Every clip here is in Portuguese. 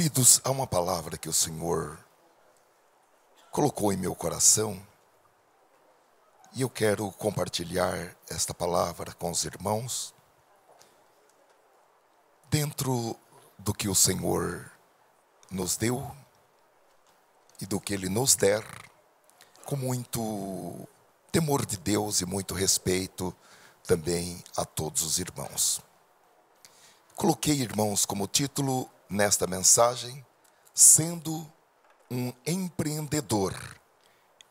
Queridos, há uma palavra que o Senhor colocou em meu coração e eu quero compartilhar esta palavra com os irmãos dentro do que o Senhor nos deu e do que Ele nos der, com muito temor de Deus e muito respeito também a todos os irmãos. Coloquei, irmãos, como título nesta mensagem, sendo um empreendedor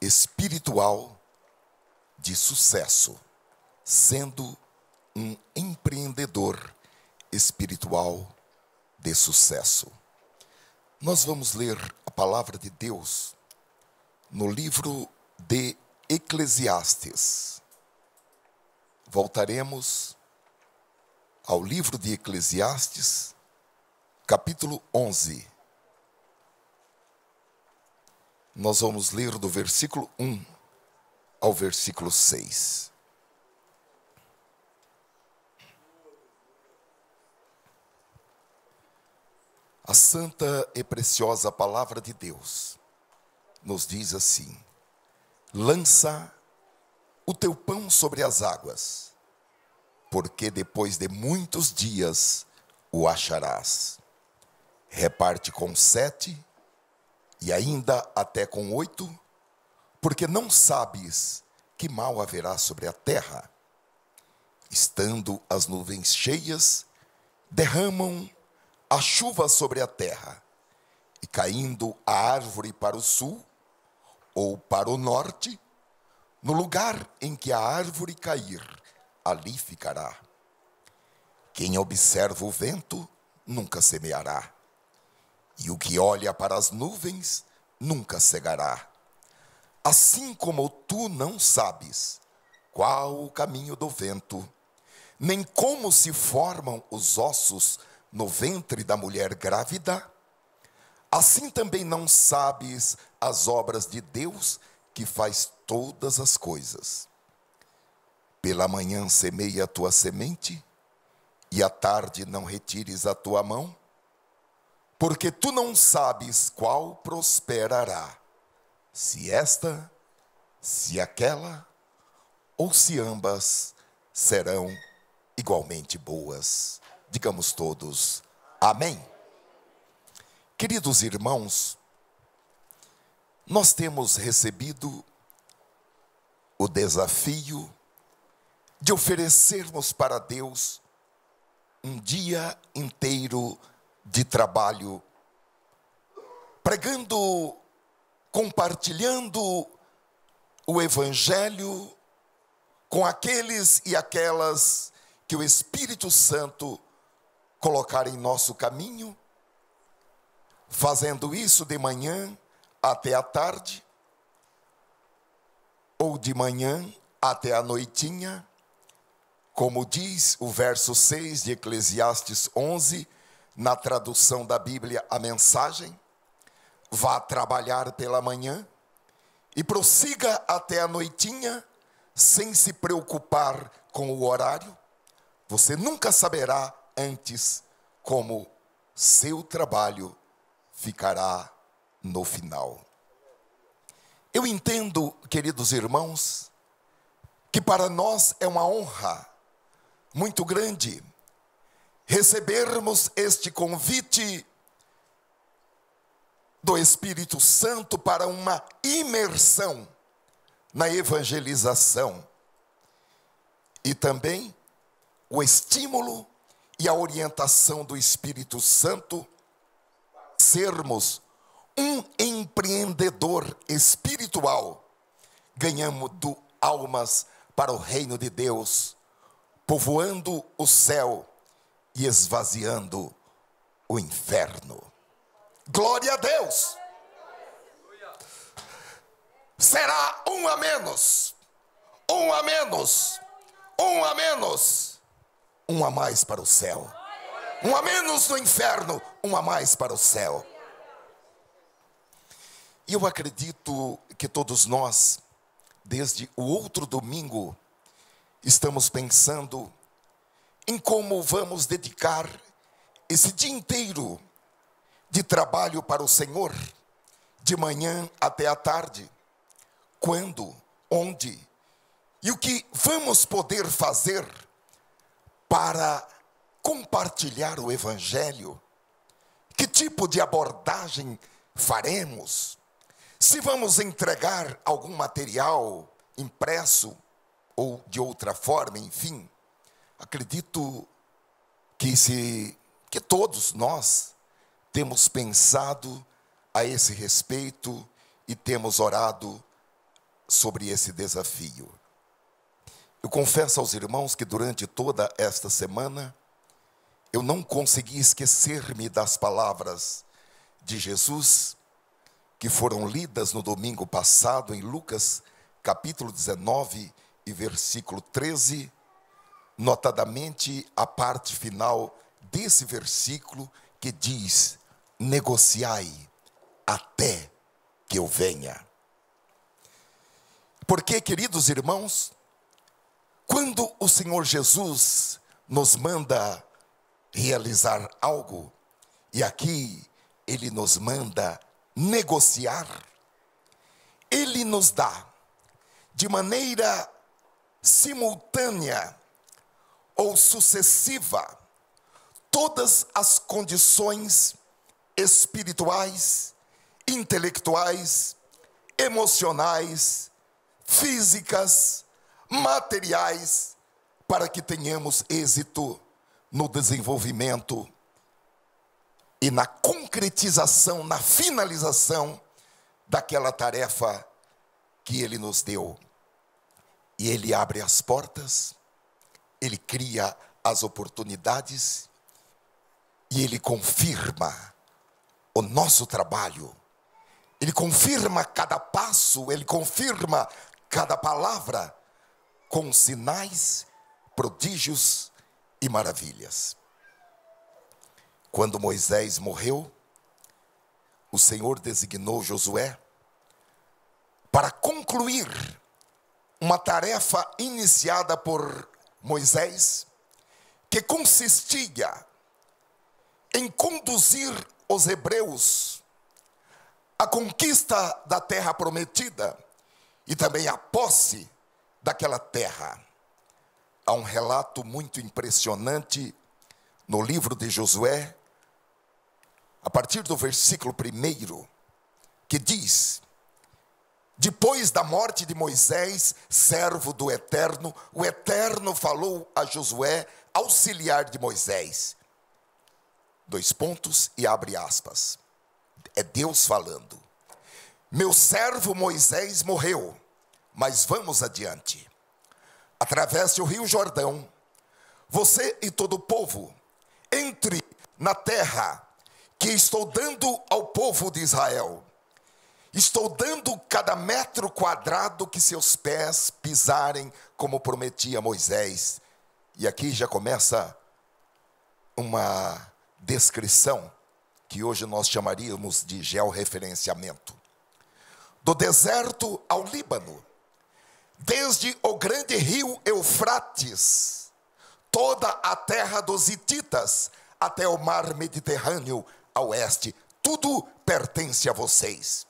espiritual de sucesso. Sendo um empreendedor espiritual de sucesso. Nós vamos ler a palavra de Deus no livro de Eclesiastes. Voltaremos ao livro de Eclesiastes, capítulo 11. Nós vamos ler do versículo 1 ao versículo 6. A santa e preciosa palavra de Deus nos diz assim: lança o teu pão sobre as águas, porque depois de muitos dias o acharás. Reparte com 7, e ainda até com 8, porque não sabes que mal haverá sobre a terra. Estando as nuvens cheias, derramam a chuva sobre a terra, e caindo a árvore para o sul, ou para o norte, no lugar em que a árvore cair, ali ficará. Quem observa o vento, nunca semeará, e o que olha para as nuvens, nunca cegará. Assim como tu não sabes qual o caminho do vento, nem como se formam os ossos no ventre da mulher grávida, assim também não sabes as obras de Deus, que faz todas as coisas. Pela manhã semeia a tua semente, e à tarde não retires a tua mão, porque tu não sabes qual prosperará, se esta, se aquela, ou se ambas serão igualmente boas. Digamos todos, amém. Queridos irmãos, nós temos recebido o desafio de oferecermos para Deus um dia inteiro de trabalho, pregando, compartilhando o Evangelho com aqueles e aquelas que o Espírito Santo colocar em nosso caminho, fazendo isso de manhã até a tarde, ou de manhã até a noitinha, como diz o verso 6 de Eclesiastes 11, na tradução da Bíblia, a mensagem: vá trabalhar pela manhã e prossiga até a noitinha, sem se preocupar com o horário. Você nunca saberá antes como seu trabalho ficará no final. Eu entendo, queridos irmãos, que para nós é uma honra muito grande recebermos este convite do Espírito Santo para uma imersão na evangelização, e também o estímulo e a orientação do Espírito Santo, sermos um empreendedor espiritual, ganhando almas para o reino de Deus, povoando o céu e esvaziando o inferno. Glória a Deus! Será um a menos, um a menos, um a menos, um a mais para o céu. Um a menos no inferno, um a mais para o céu. E eu acredito que todos nós, desde o outro domingo, estamos pensando em como vamos dedicar esse dia inteiro de trabalho para o Senhor, de manhã até a tarde? Quando? Onde? E o que vamos poder fazer para compartilhar o Evangelho? Que tipo de abordagem faremos? Se vamos entregar algum material impresso ou de outra forma, enfim, acredito que todos nós temos pensado a esse respeito e temos orado sobre esse desafio. Eu confesso aos irmãos que durante toda esta semana eu não consegui esquecer-me das palavras de Jesus que foram lidas no domingo passado em Lucas capítulo 19 e versículo 13, notadamente a parte final desse versículo que diz: negociai até que eu venha. Porque, queridos irmãos, quando o Senhor Jesus nos manda realizar algo, e aqui Ele nos manda negociar, Ele nos dá de maneira simultânea ou sucessiva todas as condições espirituais, intelectuais, emocionais, físicas, materiais, para que tenhamos êxito no desenvolvimento e na concretização, na finalização daquela tarefa que Ele nos deu. E Ele abre as portas, Ele cria as oportunidades e Ele confirma o nosso trabalho. Ele confirma cada passo, Ele confirma cada palavra com sinais, prodígios e maravilhas. Quando Moisés morreu, o Senhor designou Josué para concluir uma tarefa iniciada por Moisés, que consistia em conduzir os hebreus à conquista da terra prometida e também à posse daquela terra. Há um relato muito impressionante no livro de Josué, a partir do versículo 1, que diz: depois da morte de Moisés, servo do Eterno, o Eterno falou a Josué, auxiliar de Moisés. E abre aspas. É Deus falando. Meu servo Moisés morreu, mas vamos adiante. Atravesse o rio Jordão, você e todo o povo, entre na terra que estou dando ao povo de Israel. Estou dando cada metro quadrado que seus pés pisarem, como prometia Moisés. E aqui já começa uma descrição que hoje nós chamaríamos de georreferenciamento. Do deserto ao Líbano, desde o grande rio Eufrates, toda a terra dos hititas, até o mar Mediterrâneo a oeste, tudo pertence a vocês.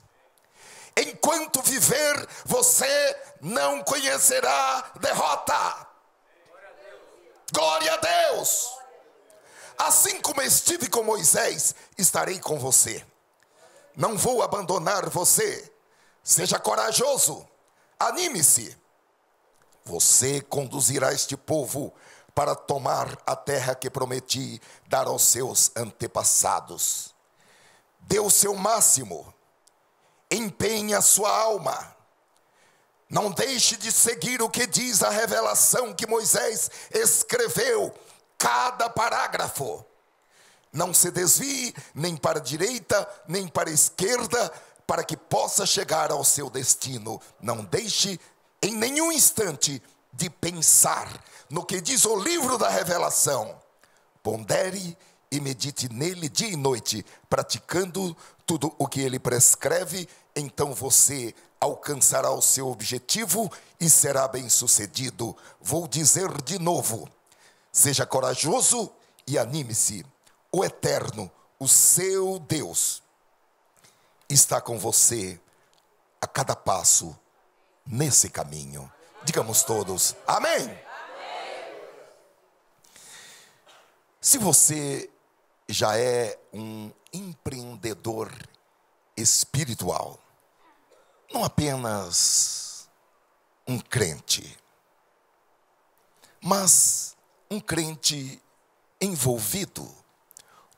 Enquanto viver, você não conhecerá derrota. Glória a Deus! Assim como estive com Moisés, estarei com você. Não vou abandonar você. Seja corajoso, anime-se. Você conduzirá este povo para tomar a terra que prometi dar aos seus antepassados. Dê o seu máximo. Empenhe a sua alma. Não deixe de seguir o que diz a revelação que Moisés escreveu, cada parágrafo. Não se desvie nem para a direita, nem para a esquerda, para que possa chegar ao seu destino. Não deixe em nenhum instante de pensar no que diz o livro da revelação. Pondere e medite nele dia e noite, praticando tudo o que ele prescreve, então você alcançará o seu objetivo e será bem-sucedido. Vou dizer de novo: seja corajoso e anime-se. O Eterno, o seu Deus está com você a cada passo nesse caminho. Digamos todos, amém? Se você já é um empreendedor espiritual, não apenas um crente, mas um crente envolvido,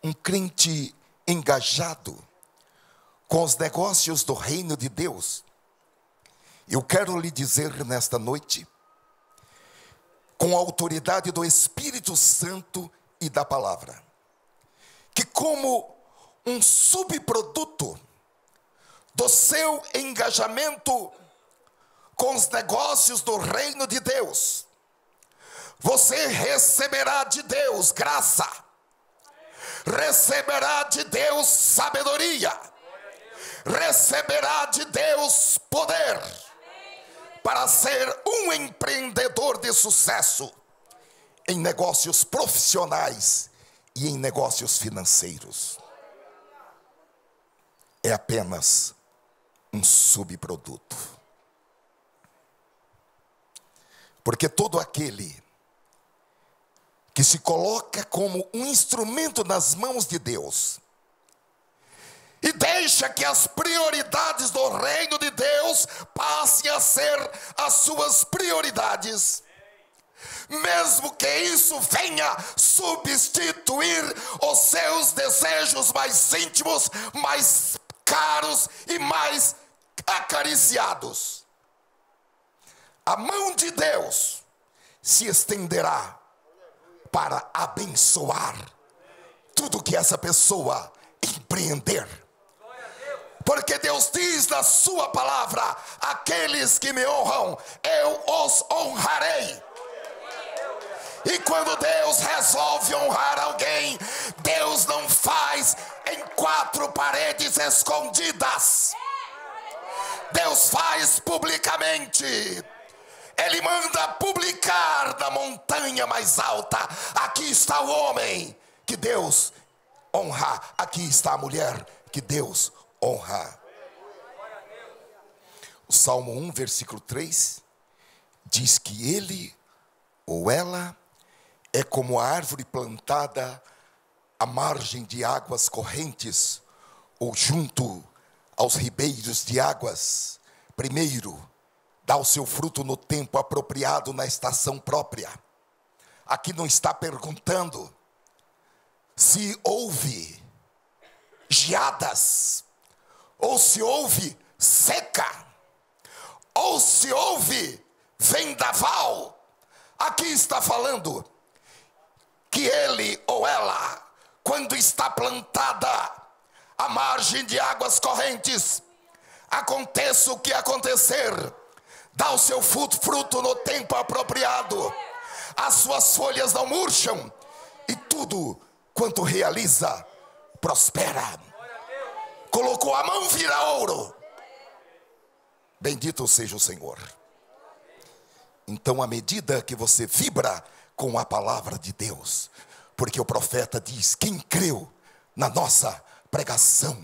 um crente engajado com os negócios do reino de Deus, eu quero lhe dizer nesta noite, com a autoridade do Espírito Santo e da palavra, que como um subproduto do seu engajamento com os negócios do reino de Deus, você receberá de Deus graça, receberá de Deus sabedoria, receberá de Deus poder para ser um empreendedor de sucesso em negócios profissionais e em negócios financeiros. É apenas um subproduto. Porque todo aquele que se coloca como um instrumento nas mãos de Deus e deixa que as prioridades do reino de Deus passem a ser as suas prioridades, mesmo que isso venha substituir os seus desejos mais íntimos, mais caros e mais acariciados, a mão de Deus se estenderá para abençoar tudo que essa pessoa empreender. Porque Deus diz na sua palavra: aqueles que me honram, eu os honrarei. E quando Deus resolve honrar alguém, Deus não faz em quatro paredes escondidas. Deus faz publicamente. Ele manda publicar na montanha mais alta: aqui está o homem que Deus honra, aqui está a mulher que Deus honra. O Salmo 1, versículo 3 diz que ele ou ela é como a árvore plantada à margem de águas correntes, ou junto aos ribeiros de águas. Primeiro, dá o seu fruto no tempo apropriado, na estação própria. Aqui não está perguntando se houve geadas, ou se houve seca, ou se houve vendaval. Aqui está falando que ele ou ela, quando está plantada à margem de águas correntes, aconteça o que acontecer, dá o seu fruto no tempo apropriado, as suas folhas não murcham, e tudo quanto realiza prospera. Colocou a mão, vira ouro. Bendito seja o Senhor. Então, à medida que você vibra com a palavra de Deus, porque o profeta diz: quem creu na nossa pregação,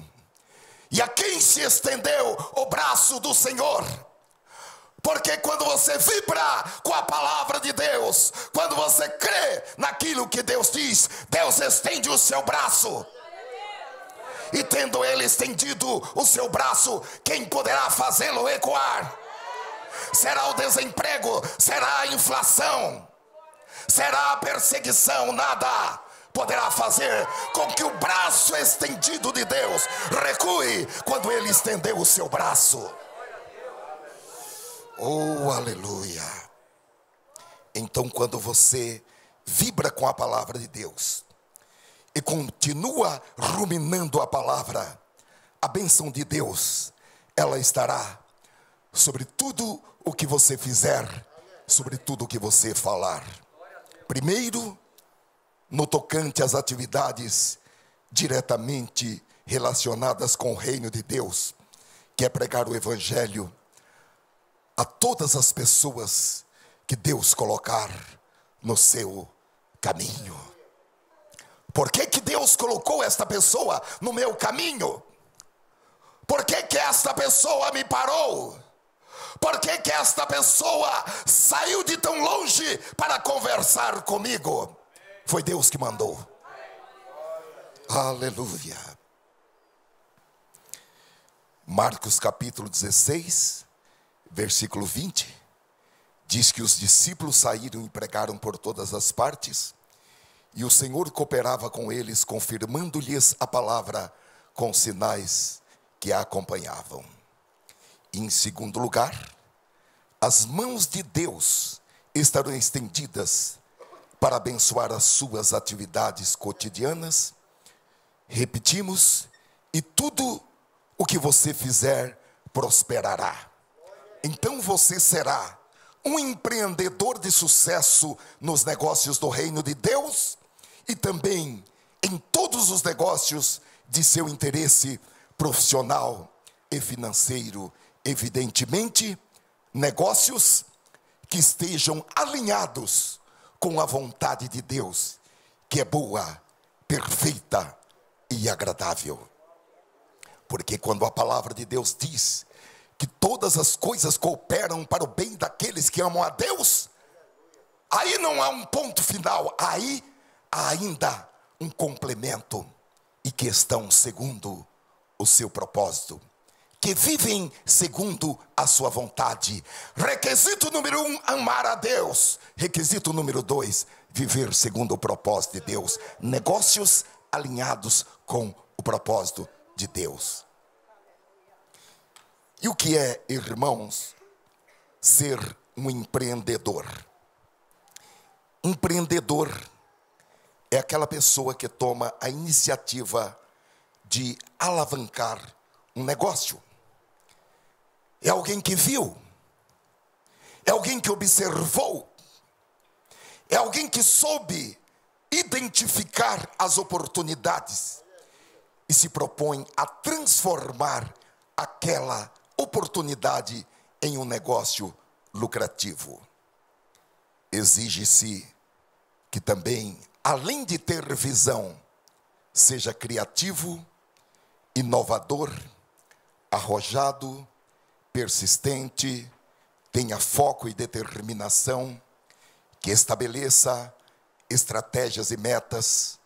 e a quem se estendeu o braço do Senhor. Porque quando você vibra com a palavra de Deus, quando você crê naquilo que Deus diz, Deus estende o seu braço. E tendo ele estendido o seu braço, quem poderá fazê-lo ecoar? Será o desemprego, será a inflação, será a perseguição, nada poderá fazer com que o braço estendido de Deus recue quando ele estendeu o seu braço. Oh, aleluia! Então, quando você vibra com a palavra de Deus e continua ruminando a palavra, a bênção de Deus, ela estará sobre tudo o que você fizer, sobre tudo o que você falar. Primeiro, no tocante às atividades diretamente relacionadas com o reino de Deus, que é pregar o evangelho a todas as pessoas que Deus colocar no seu caminho. Por que que Deus colocou esta pessoa no meu caminho? Por que que esta pessoa me parou? Por que que esta pessoa saiu de tão longe para conversar comigo? Foi Deus que mandou. Aleluia. Marcos capítulo 16, versículo 20, diz que os discípulos saíram e pregaram por todas as partes, e o Senhor cooperava com eles, confirmando-lhes a palavra com sinais que a acompanhavam. E em segundo lugar, as mãos de Deus estarão estendidas para abençoar as suas atividades cotidianas. Repetimos, e tudo o que você fizer prosperará. Então você será um empreendedor de sucesso nos negócios do reino de Deus e também em todos os negócios de seu interesse profissional e financeiro. Evidentemente, negócios que estejam alinhados com a vontade de Deus, que é boa, perfeita e agradável. Porque quando a palavra de Deus diz que todas as coisas cooperam para o bem daqueles que amam a Deus, aí não há um ponto final, aí há ainda um complemento, e que estão segundo o seu propósito, que vivem segundo a sua vontade. Requisito número 1, amar a Deus. Requisito número 2, viver segundo o propósito de Deus. Negócios alinhados com o propósito de Deus. E o que é, irmãos, ser um empreendedor? Empreendedor é aquela pessoa que toma a iniciativa de alavancar um negócio. É alguém que viu, é alguém que observou, é alguém que soube identificar as oportunidades e se propõe a transformar aquela oportunidade em um negócio lucrativo. Exige-se que também, além de ter visão, seja criativo, inovador, arrojado, persistente, tenha foco e determinação, que estabeleça estratégias e metas,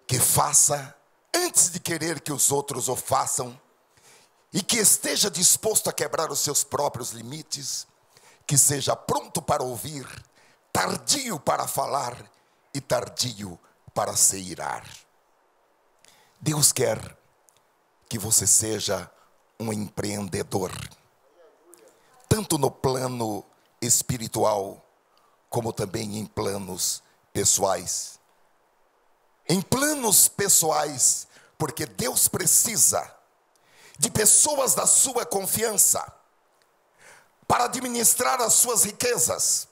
que faça antes de querer que os outros o façam, e que esteja disposto a quebrar os seus próprios limites, que seja pronto para ouvir, tardio para falar e tardio para se irar. Deus quer que você seja um empreendedor, tanto no plano espiritual, como também em planos pessoais. Em planos pessoais, porque Deus precisa de pessoas da sua confiança para administrar as suas riquezas,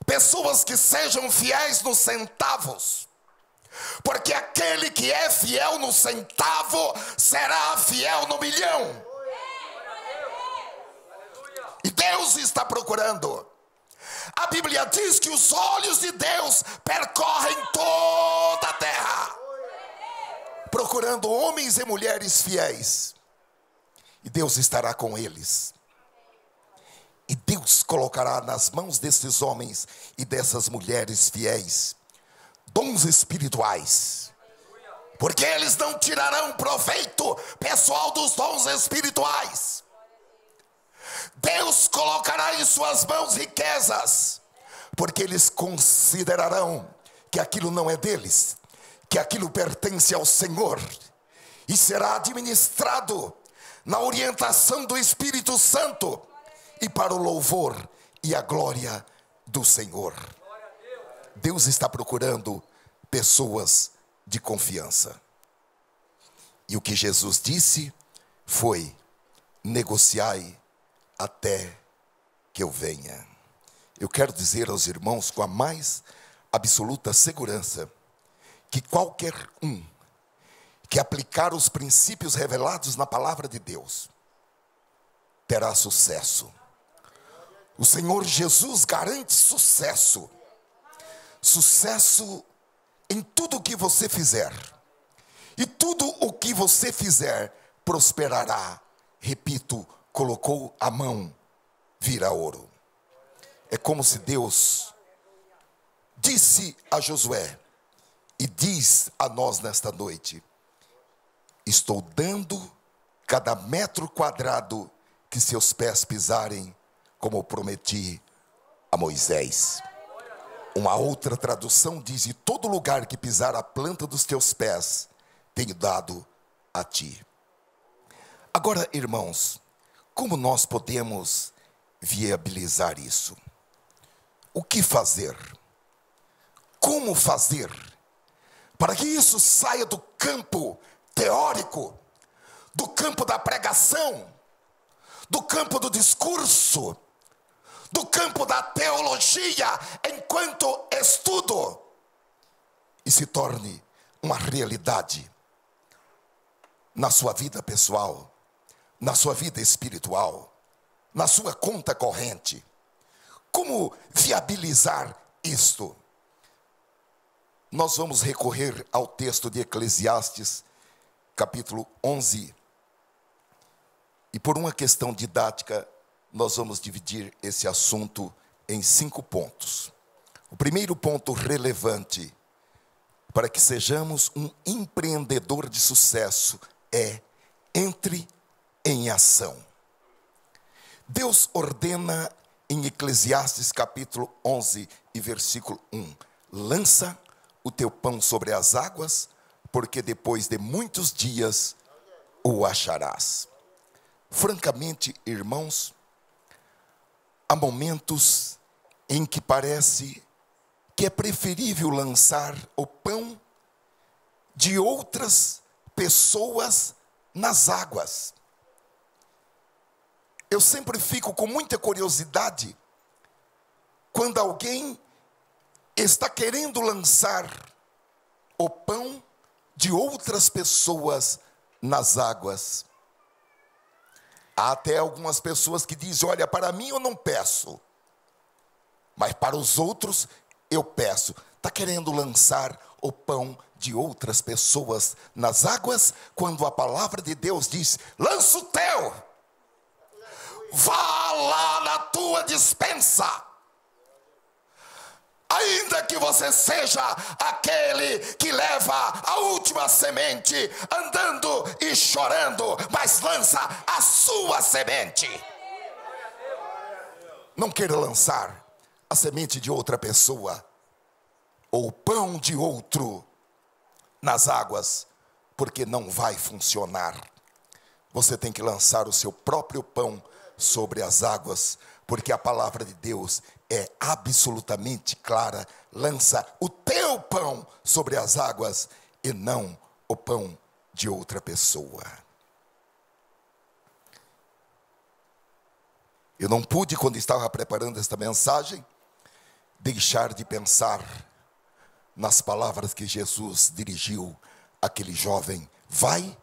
pessoas que sejam fiéis nos centavos, porque aquele que é fiel no centavo será fiel no milhão. E Deus está procurando. A Bíblia diz que os olhos de Deus percorrem toda a terra, procurando homens e mulheres fiéis. E Deus estará com eles. E Deus colocará nas mãos desses homens e dessas mulheres fiéis dons espirituais, porque eles não tirarão proveito pessoal dos dons espirituais. Deus colocará em suas mãos riquezas, porque eles considerarão que aquilo não é deles, que aquilo pertence ao Senhor, e será administrado na orientação do Espírito Santo e para o louvor e a glória do Senhor. Deus está procurando pessoas de confiança. E o que Jesus disse foi: negociai até que eu venha. Eu quero dizer aos irmãos com a mais absoluta segurança que qualquer um que aplicar os princípios revelados na palavra de Deus terá sucesso. O Senhor Jesus garante sucesso. Sucesso em tudo o que você fizer. E tudo o que você fizer prosperará. Repito, colocou a mão, vira ouro. É como se Deus disse a Josué e diz a nós nesta noite: estou dando cada metro quadrado que seus pés pisarem, como eu prometi a Moisés. Uma outra tradução diz: e todo lugar que pisar a planta dos teus pés, tenho dado a ti. Agora, irmãos, como nós podemos viabilizar isso? O que fazer? Como fazer para que isso saia do campo teórico, do campo da pregação, do campo do discurso, do campo da teologia enquanto estudo, e se torne uma realidade na sua vida pessoal, na sua vida espiritual, na sua conta corrente? Como viabilizar isto? Nós vamos recorrer ao texto de Eclesiastes, capítulo 11. E por uma questão didática, nós vamos dividir esse assunto em 5 pontos. O primeiro ponto relevante para que sejamos um empreendedor de sucesso é: entre em ação. Deus ordena em Eclesiastes capítulo 11 e versículo 1: lança o teu pão sobre as águas, porque depois de muitos dias o acharás. Francamente, irmãos, há momentos em que parece que é preferível lançar o pão de outras pessoas nas águas. Eu sempre fico com muita curiosidade quando alguém está querendo lançar o pão de outras pessoas nas águas. Há até algumas pessoas que dizem: olha, para mim eu não peço, mas para os outros eu peço. Está querendo lançar o pão de outras pessoas nas águas, quando a palavra de Deus diz: lança o teu, vá lá na tua despensa. Ainda que você seja aquele que leva a última semente, andando e chorando, mas lança a sua semente. Não queira lançar a semente de outra pessoa, ou o pão de outro, nas águas, porque não vai funcionar. Você tem que lançar o seu próprio pão sobre as águas, porque a palavra de Deus é absolutamente clara: lança o teu pão sobre as águas e não o pão de outra pessoa. Eu não pude, quando estava preparando esta mensagem, deixar de pensar nas palavras que Jesus dirigiu àquele jovem: vai,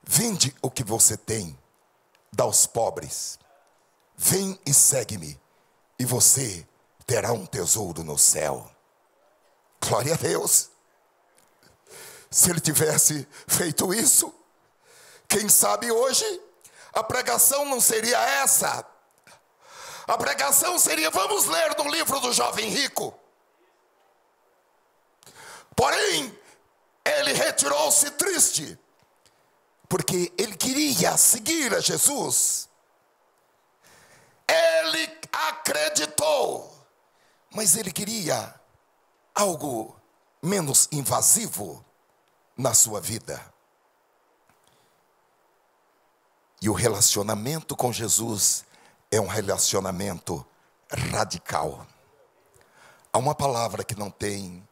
vende o que você tem, dá aos pobres, vem e segue-me, e você terá um tesouro no céu. Glória a Deus. Se ele tivesse feito isso, quem sabe hoje a pregação não seria essa. A pregação seria: vamos ler no livro do jovem rico. Porém, ele retirou-se triste, porque ele queria seguir a Jesus. Ele acreditou, mas ele queria algo menos invasivo na sua vida. E o relacionamento com Jesus é um relacionamento radical. Há uma palavra que não tem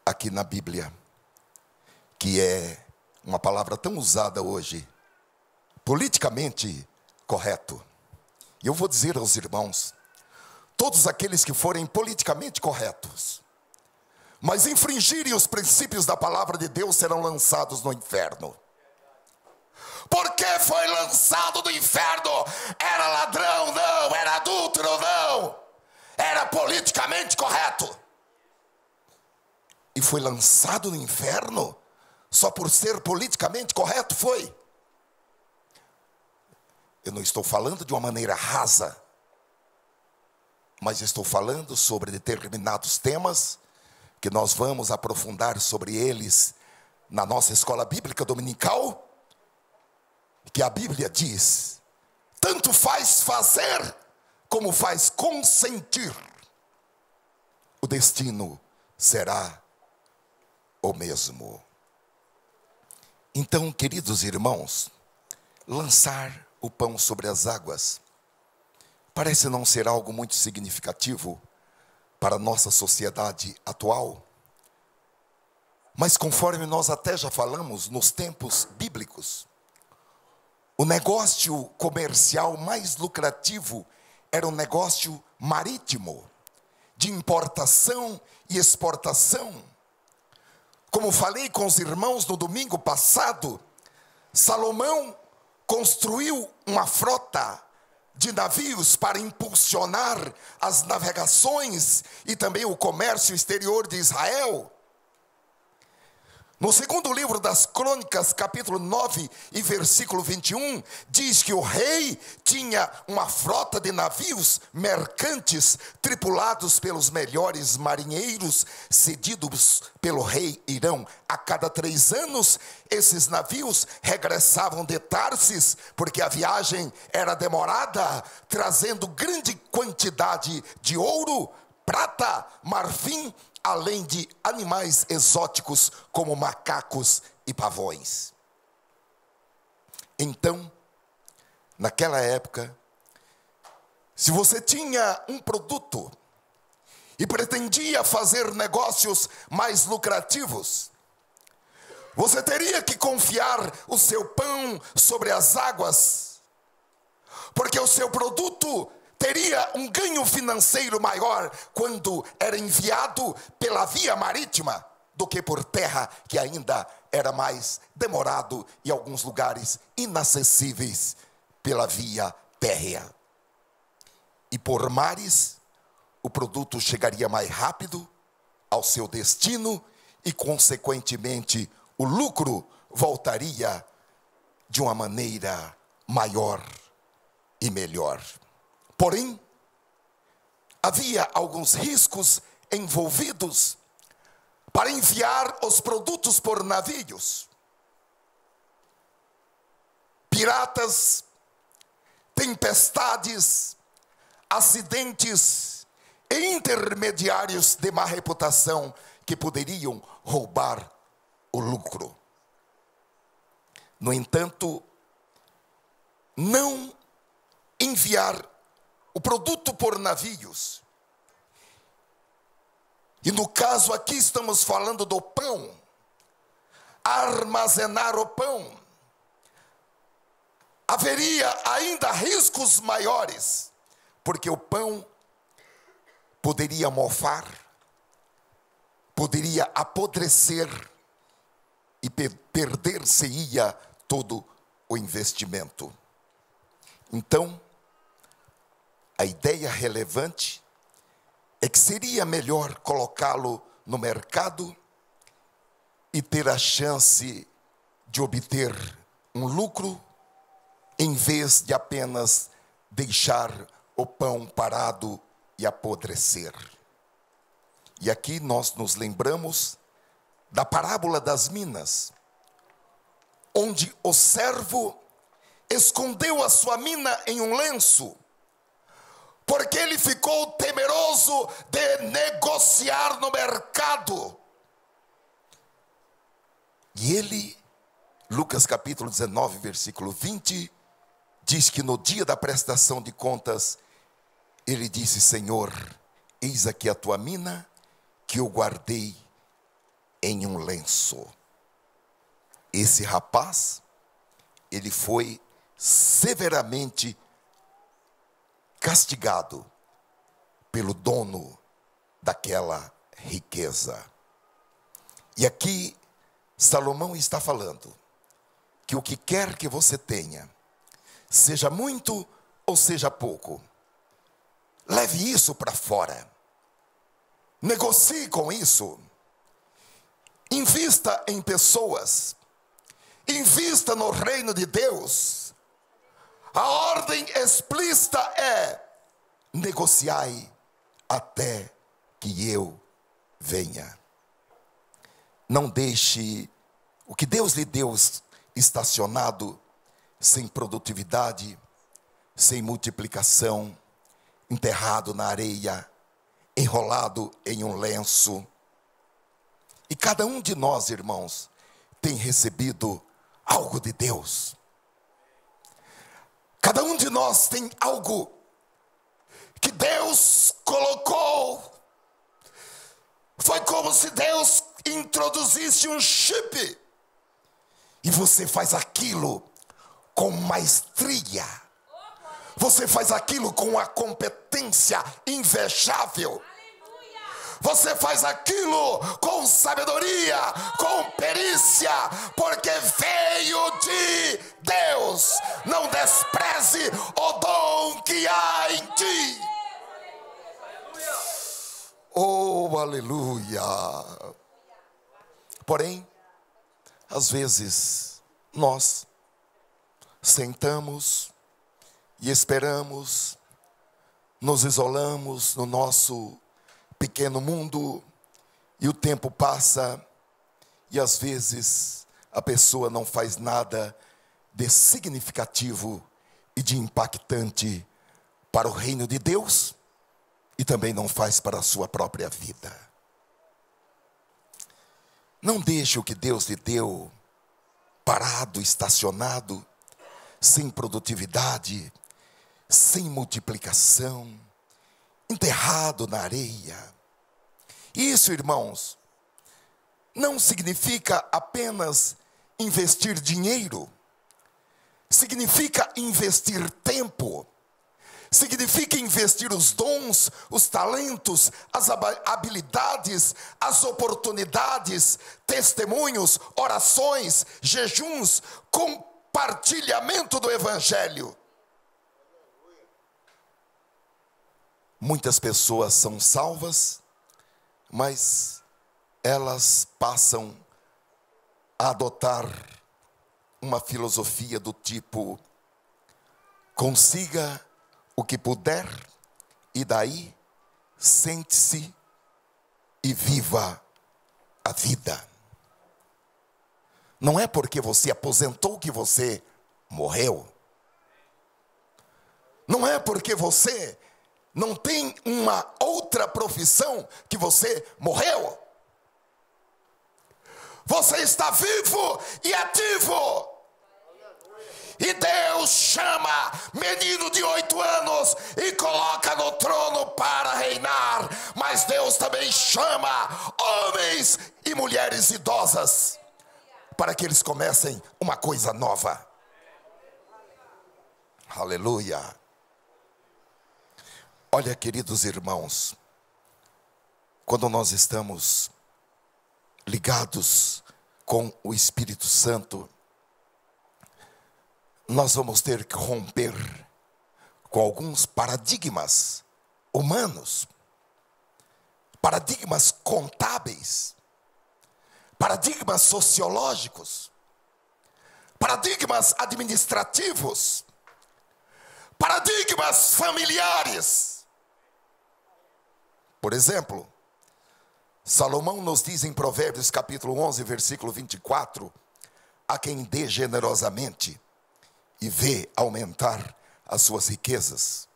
aqui na Bíblia, que é uma palavra tão usada hoje, politicamente correto. E eu vou dizer aos irmãos: todos aqueles que forem politicamente corretos, mas infringirem os princípios da palavra de Deus, serão lançados no inferno. Porque foi lançado no inferno? Era ladrão? Não. Era adúltero? Não. Era politicamente correto. e foi lançado no inferno só por ser politicamente correto? Foi. Eu não estou falando de uma maneira rasa, mas estou falando sobre determinados temas que nós vamos aprofundar sobre eles na nossa escola bíblica dominical, que a Bíblia diz: tanto faz fazer como faz consentir, o destino será o mesmo. Então, queridos irmãos, lançar o pão sobre as águas parece não ser algo muito significativo para a nossa sociedade atual, mas conforme nós até já falamos nos tempos bíblicos, o negócio comercial mais lucrativo era um negócio marítimo, de importação e exportação. Como falei com os irmãos no domingo passado, Salomão construiu uma frota de navios para impulsionar as navegações e também o comércio exterior de Israel. No segundo livro das Crônicas, capítulo 9 e versículo 21, diz que o rei tinha uma frota de navios mercantes, tripulados pelos melhores marinheiros, cedidos pelo rei Irão. A cada 3 anos, esses navios regressavam de Tarsis, porque a viagem era demorada, trazendo grande quantidade de ouro, prata, marfim, além de animais exóticos como macacos e pavões. Então, naquela época, se você tinha um produto e pretendia fazer negócios mais lucrativos, você teria que confiar o seu pão sobre as águas, porque o seu produto teria um ganho financeiro maior quando era enviado pela via marítima do que por terra, que ainda era mais demorado e em alguns lugares inacessíveis pela via térrea. E por mares, o produto chegaria mais rápido ao seu destino e, consequentemente, o lucro voltaria de uma maneira maior e melhor. Porém, havia alguns riscos envolvidos para enviar os produtos por navios. Piratas, tempestades, acidentes e intermediários de má reputação que poderiam roubar o lucro. No entanto, não enviar o produto por navios, e no caso aqui estamos falando do pão, armazenar o pão, haveria ainda riscos maiores, porque o pão poderia mofar, poderia apodrecer e perder-se-ia todo o investimento. Então, a ideia relevante é que seria melhor colocá-lo no mercado e ter a chance de obter um lucro, em vez de apenas deixar o pão parado e apodrecer. E aqui nós nos lembramos da parábola das minas, onde o servo escondeu a sua mina em um lenço, porque ele ficou temeroso de negociar no mercado. E ele, Lucas capítulo 19, versículo 20, diz que no dia da prestação de contas, ele disse: Senhor, eis aqui a tua mina, que eu guardei em um lenço. Esse rapaz, ele foi severamente castigado pelo dono daquela riqueza. E aqui Salomão está falando que o que quer que você tenha, seja muito ou seja pouco, leve isso para fora, negocie com isso, invista em pessoas, invista no reino de Deus. A ordem explícita é: negociai até que eu venha. Não deixe o que Deus lhe deu estacionado, sem produtividade, sem multiplicação, enterrado na areia, enrolado em um lenço. E cada um de nós, irmãos, tem recebido algo de Deus. Cada um de nós tem algo que Deus colocou. Foi como se Deus introduzisse um chip. E você faz aquilo com maestria. Você faz aquilo com uma competência invejável. Você faz aquilo com sabedoria, com perícia, porque veio de Deus. Não despreze o dom que há em ti. Oh, aleluia. Porém, às vezes, nós sentamos e esperamos, nos isolamos no nosso pequeno mundo, e o tempo passa, e às vezes a pessoa não faz nada de significativo e de impactante para o reino de Deus, e também não faz para a sua própria vida. Não deixe o que Deus lhe deu parado, estacionado, sem produtividade, sem multiplicação, enterrado na areia. Isso, irmãos, não significa apenas investir dinheiro. Significa investir tempo. Significa investir os dons, os talentos, as habilidades, as oportunidades, testemunhos, orações, jejuns, compartilhamento do evangelho. Muitas pessoas são salvas, mas elas passam a adotar uma filosofia do tipo: consiga o que puder, e daí sente-se e viva a vida. Não é porque você aposentou que você morreu. Não é porque você não tem uma outra profissão que você morreu. Você está vivo e ativo. E Deus chama menino de 8 anos e coloca no trono para reinar. Mas Deus também chama homens e mulheres idosas para que eles comecem uma coisa nova. Aleluia. Olha, queridos irmãos, quando nós estamos ligados com o Espírito Santo, nós vamos ter que romper com alguns paradigmas humanos, paradigmas contábeis, paradigmas sociológicos, paradigmas administrativos, paradigmas familiares. Por exemplo, Salomão nos diz em Provérbios capítulo 11, versículo 24, a quem dê generosamente e vê aumentar as suas riquezas,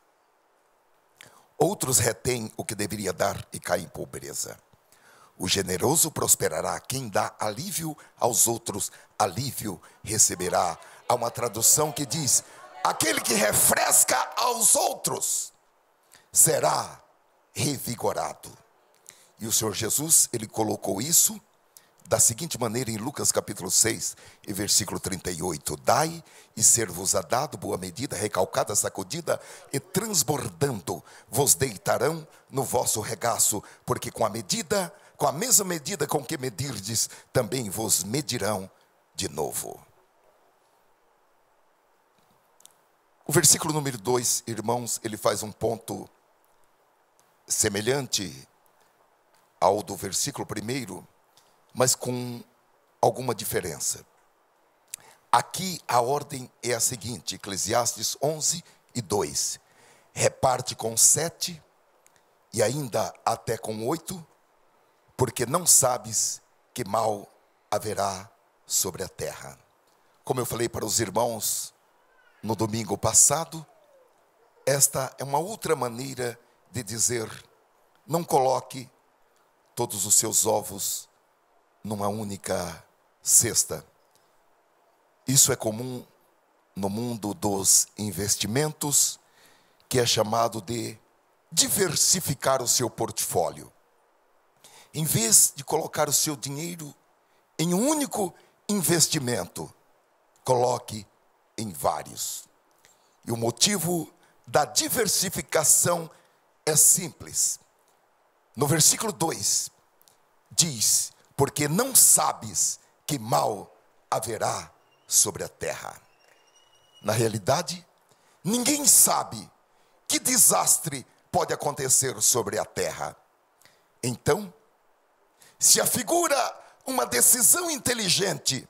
outros retêm o que deveria dar e caem em pobreza. O generoso prosperará, quem dá alívio aos outros, alívio receberá. Há uma tradução que diz: aquele que refresca aos outros será revigorado. E o Senhor Jesus, ele colocou isso da seguinte maneira em Lucas capítulo 6 e versículo 38. Dai e ser-vos-á dado, boa medida, recalcada, sacudida e transbordando, vos deitarão no vosso regaço, porque com a mesma medida com que medirdes, também vos medirão de novo. O versículo número 2, irmãos, ele faz um ponto semelhante ao do versículo 1, mas com alguma diferença. Aqui a ordem é a seguinte, Eclesiastes 11:2. Reparte com 7 e ainda até com 8, porque não sabes que mal haverá sobre a terra. Como eu falei para os irmãos no domingo passado, esta é uma outra maneira de dizer: não coloque todos os seus ovos numa única cesta. Isso é comum no mundo dos investimentos, que é chamado de diversificar o seu portfólio. Em vez de colocar o seu dinheiro em um único investimento, coloque em vários. E o motivo da diversificação é simples. No versículo 2, diz: porque não sabes que mal haverá sobre a terra. Na realidade, ninguém sabe que desastre pode acontecer sobre a terra. Então, se afigura uma decisão inteligente,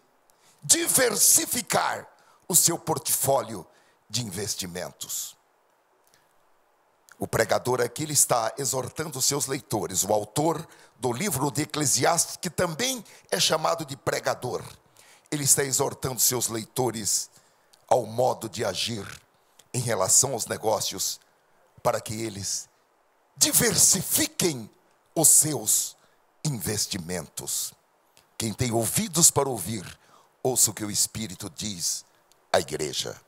diversificar o seu portfólio de investimentos. O pregador aqui ele está exortando os seus leitores, o autor do livro de Eclesiastes, que também é chamado de pregador. Ele está exortando seus leitores ao modo de agir em relação aos negócios, para que eles diversifiquem os seus investimentos. Quem tem ouvidos para ouvir, ouça o que o Espírito diz à igreja.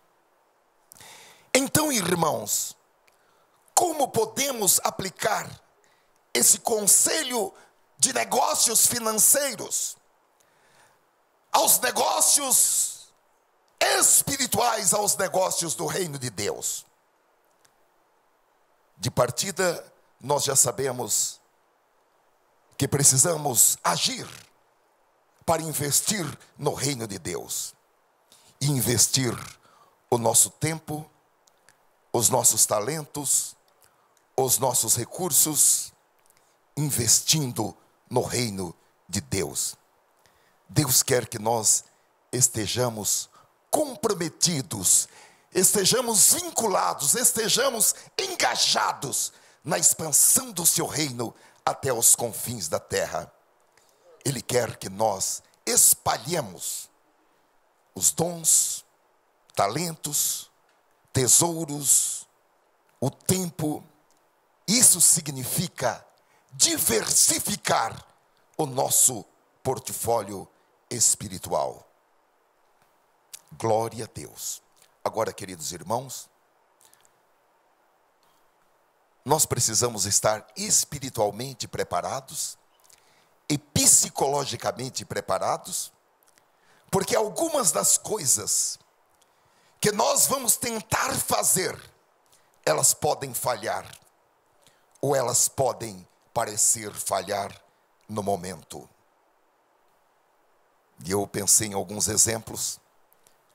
Então, irmãos, como podemos aplicar esse conselho de negócios financeiros aos negócios espirituais, aos negócios do reino de Deus? De partida, nós já sabemos que precisamos agir para investir no reino de Deus. E investir o nosso tempo, os nossos talentos, os nossos recursos, investindo no reino de Deus. Deus quer que nós estejamos comprometidos, estejamos vinculados, estejamos engajados na expansão do seu reino até os confins da terra. Ele quer que nós espalhemos os dons, talentos, tesouros, o tempo. Isso significa diversificar o nosso portfólio espiritual. Glória a Deus. Agora, queridos irmãos, nós precisamos estar espiritualmente preparados e psicologicamente preparados, porque algumas das coisas que nós vamos tentar fazer, elas podem falhar, ou elas podem parecer falhar no momento. E eu pensei em alguns exemplos.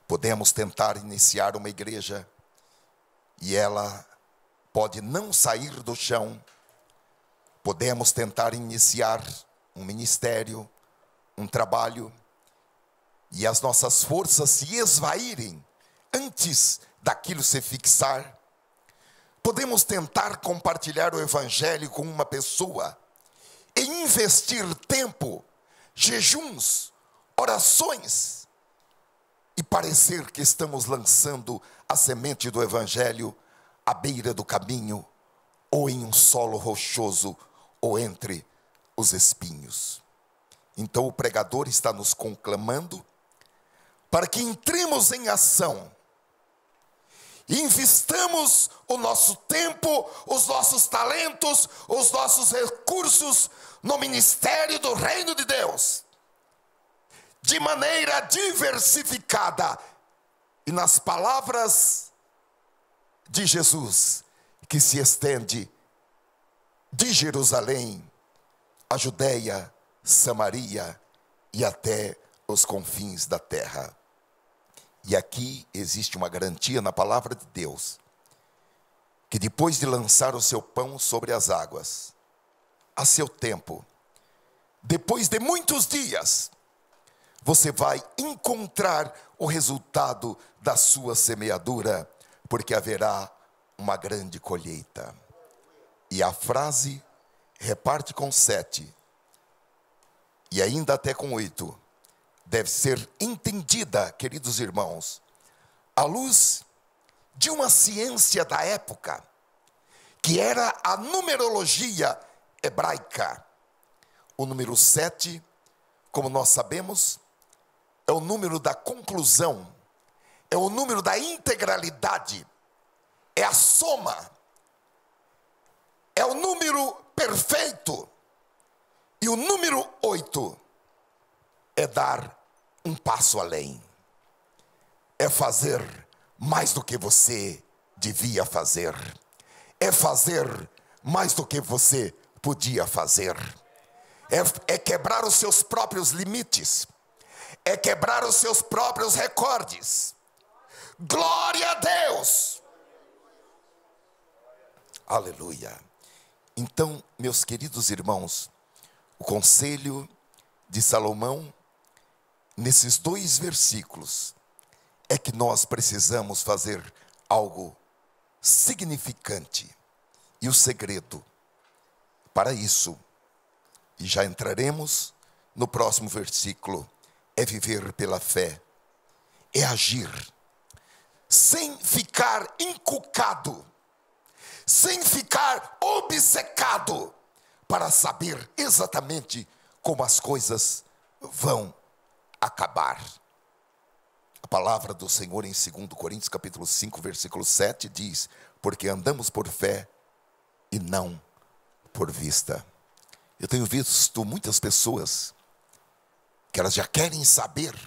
Podemos tentar iniciar uma igreja e ela pode não sair do chão. Podemos tentar iniciar um ministério, um trabalho, e as nossas forças se esvaírem antes daquilo se fixar. Podemos tentar compartilhar o evangelho com uma pessoa e investir tempo, jejuns, orações, e parecer que estamos lançando a semente do evangelho à beira do caminho, ou em um solo rochoso, ou entre os espinhos. Então o pregador está nos conclamando para que entremos em ação, e investamos o nosso tempo, os nossos talentos, os nossos recursos no ministério do reino de Deus, de maneira diversificada. E nas palavras de Jesus, que se estende de Jerusalém, a Judeia, Samaria e até os confins da terra. E aqui existe uma garantia na palavra de Deus, que depois de lançar o seu pão sobre as águas, a seu tempo, depois de muitos dias, você vai encontrar o resultado da sua semeadura, porque haverá uma grande colheita. E a frase reparte com 7, e ainda até com 8, deve ser entendida, queridos irmãos, à luz de uma ciência da época, que era a numerologia hebraica. O número 7, como nós sabemos, é o número da conclusão, é o número da integralidade, é a soma, é o número perfeito. E o número 8 é dar um passo além, é fazer mais do que você devia fazer, é fazer mais do que você podia fazer, é quebrar os seus próprios limites, é quebrar os seus próprios recordes. Glória a Deus! Aleluia! Então, meus queridos irmãos, o conselho de Salomão, nesses 2 versículos, é que nós precisamos fazer algo significante. E o segredo para isso, e já entraremos no próximo versículo, é viver pela fé, é agir, sem ficar encucado, sem ficar obcecado, para saber exatamente como as coisas vão acabar. A palavra do Senhor em 2 Coríntios capítulo 5, versículo 7 diz: porque andamos por fé e não por vista. Eu tenho visto muitas pessoas que elas já querem saber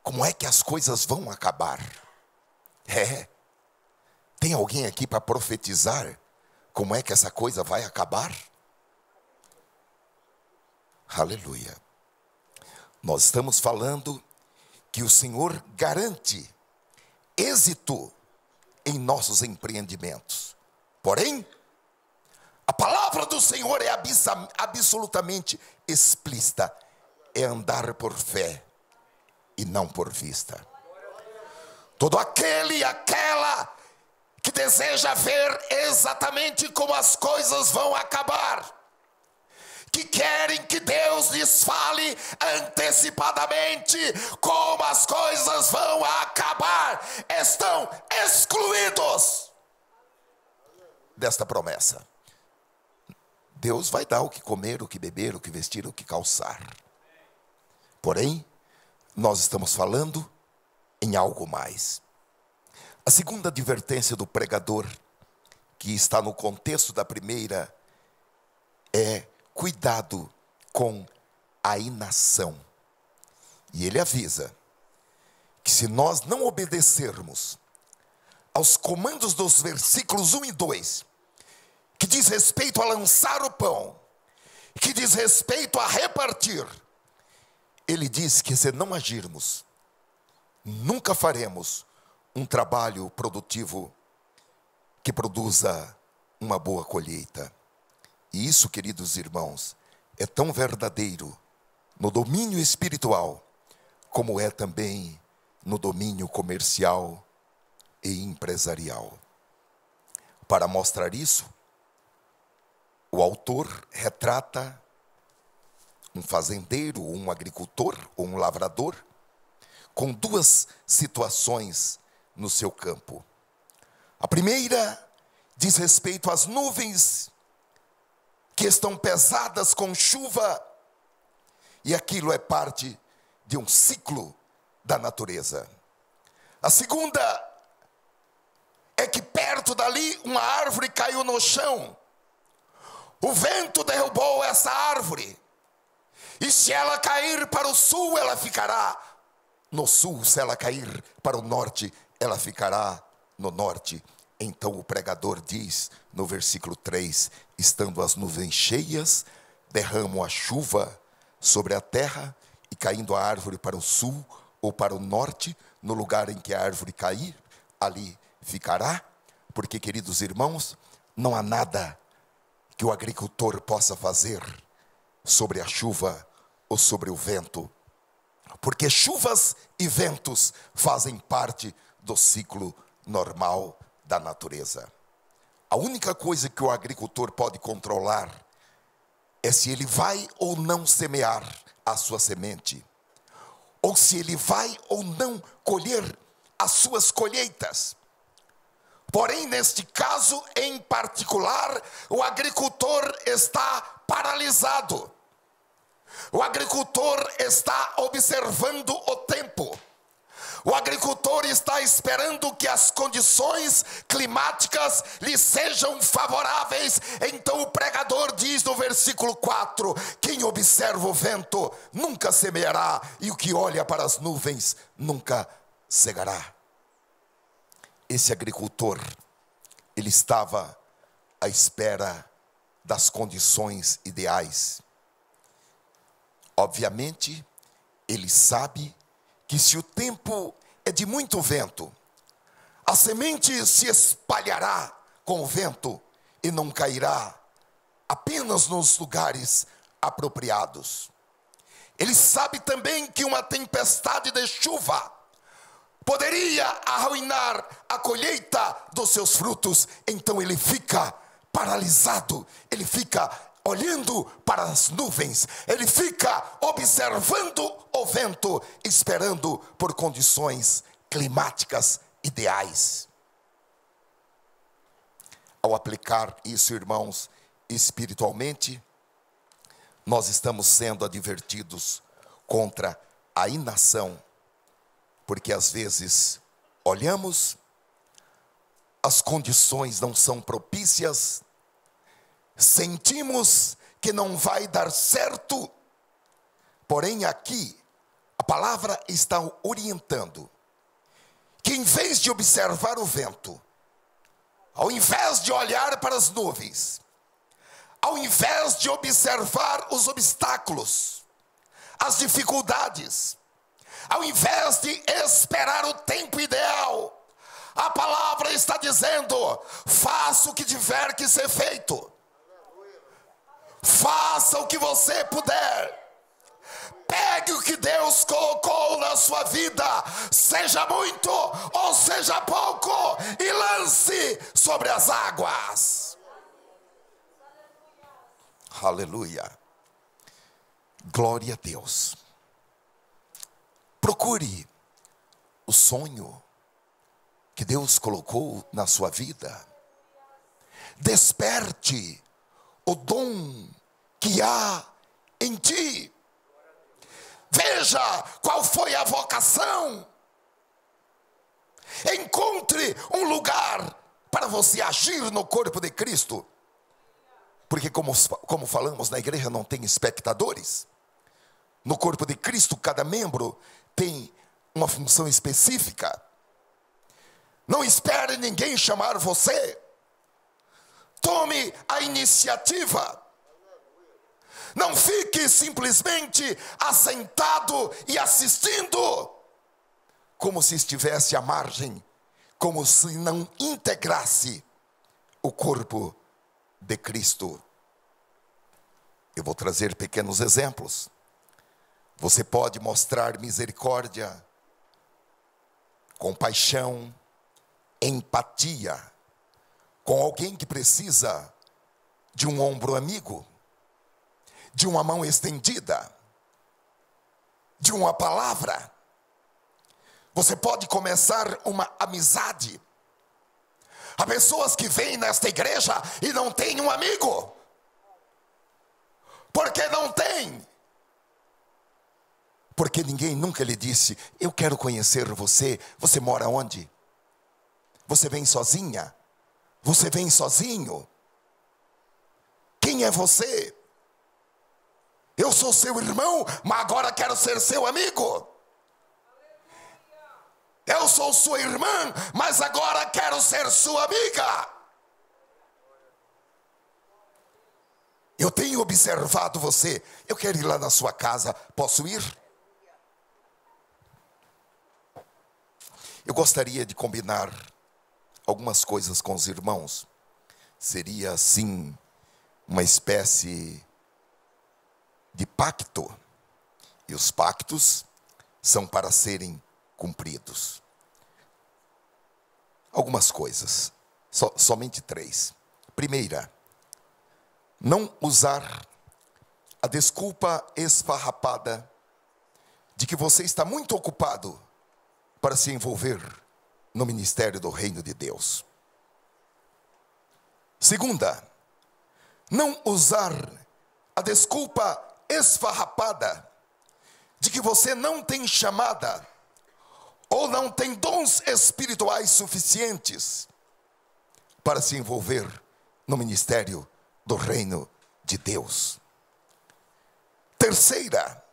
como é que as coisas vão acabar. Tem alguém aqui para profetizar como é que essa coisa vai acabar? Aleluia. Nós estamos falando que o Senhor garante êxito em nossos empreendimentos. Porém, a palavra do Senhor é absolutamente explícita. É andar por fé e não por vista. Todo aquele e aquela que deseja ver exatamente como as coisas vão acabar, que querem que Deus lhes fale antecipadamente como as coisas vão acabar, estão excluídos desta promessa. Deus vai dar o que comer, o que beber, o que vestir, o que calçar. Porém, nós estamos falando em algo mais. A segunda advertência do pregador, que está no contexto da primeira, é cuidado com a inação. E ele avisa que se nós não obedecermos aos comandos dos versículos 1 e 2, que diz respeito a lançar o pão, que diz respeito a repartir, ele diz que se não agirmos, nunca faremos um trabalho produtivo que produza uma boa colheita. E isso, queridos irmãos, é tão verdadeiro no domínio espiritual, como é também no domínio comercial e empresarial. Para mostrar isso, o autor retrata um fazendeiro, um agricultor ou um lavrador com 2 situações no seu campo. A primeira diz respeito às nuvens que estão pesadas com chuva, e aquilo é parte de um ciclo da natureza. A segunda é que perto dali uma árvore caiu no chão. O vento derrubou essa árvore, e se ela cair para o sul, ela ficará no sul. Se ela cair para o norte, ela ficará no norte. Então o pregador diz no versículo 3, estando as nuvens cheias, derramam a chuva sobre a terra, e caindo a árvore para o sul ou para o norte, no lugar em que a árvore cair, ali ficará. Porque, queridos irmãos, não há nada que o agricultor possa fazer sobre a chuva ou sobre o vento, porque chuvas e ventos fazem parte do ciclo normal da natureza. A única coisa que o agricultor pode controlar é se ele vai ou não semear a sua semente, ou se ele vai ou não colher as suas colheitas. Porém, neste caso em particular, o agricultor está paralisado. O agricultor está observando o tempo. O agricultor está esperando que as condições climáticas lhe sejam favoráveis. Então o pregador diz no versículo 4: quem observa o vento nunca semeará, e o que olha para as nuvens nunca cegará. Esse agricultor, ele estava à espera das condições ideais. Obviamente, ele sabe que se o tempo é de muito vento, a semente se espalhará com o vento e não cairá apenas nos lugares apropriados. Ele sabe também que uma tempestade de chuva poderia arruinar a colheita dos seus frutos. Então ele fica paralisado, ele fica olhando para as nuvens, ele fica observando o vento, esperando por condições climáticas ideais. Ao aplicar isso, irmãos, espiritualmente, nós estamos sendo advertidos contra a inação, porque às vezes olhamos, as condições não são propícias, sentimos que não vai dar certo, porém aqui a palavra está orientando que em vez de observar o vento, ao invés de olhar para as nuvens, ao invés de observar os obstáculos, as dificuldades, ao invés de esperar o tempo ideal, a palavra está dizendo: faça o que tiver que ser feito, faça o que você puder, pegue o que Deus colocou na sua vida, seja muito ou seja pouco, e lance sobre as águas. Aleluia, glória a Deus. Procure o sonho que Deus colocou na sua vida. Desperte o dom que há em ti. Veja qual foi a vocação. Encontre um lugar para você agir no corpo de Cristo. Porque como falamos, na igreja não tem espectadores. No corpo de Cristo, cada membro tem uma função específica. Não espere ninguém chamar você. Tome a iniciativa. Não fique simplesmente assentado e assistindo, como se estivesse à margem, como se não integrasse o corpo de Cristo. Eu vou trazer pequenos exemplos. Você pode mostrar misericórdia, compaixão, empatia com alguém que precisa de um ombro amigo, de uma mão estendida, de uma palavra. Você pode começar uma amizade. Há pessoas que vêm nesta igreja e não têm um amigo. Por que não tem? Porque ninguém nunca lhe disse: eu quero conhecer você. Você mora onde? Você vem sozinha? Você vem sozinho? Quem é você? Eu sou seu irmão, mas agora quero ser seu amigo. Eu sou sua irmã, mas agora quero ser sua amiga. Eu tenho observado você. Eu quero ir lá na sua casa. Posso ir? Eu gostaria de combinar algumas coisas com os irmãos. Seria assim uma espécie de pacto. E os pactos são para serem cumpridos. Algumas coisas, somente 3. Primeira, não usar a desculpa esfarrapada de que você está muito ocupado para se envolver no ministério do reino de Deus. Segunda, não usar a desculpa esfarrapada de que você não tem chamada ou não tem dons espirituais suficientes para se envolver no ministério do reino de Deus. Terceira,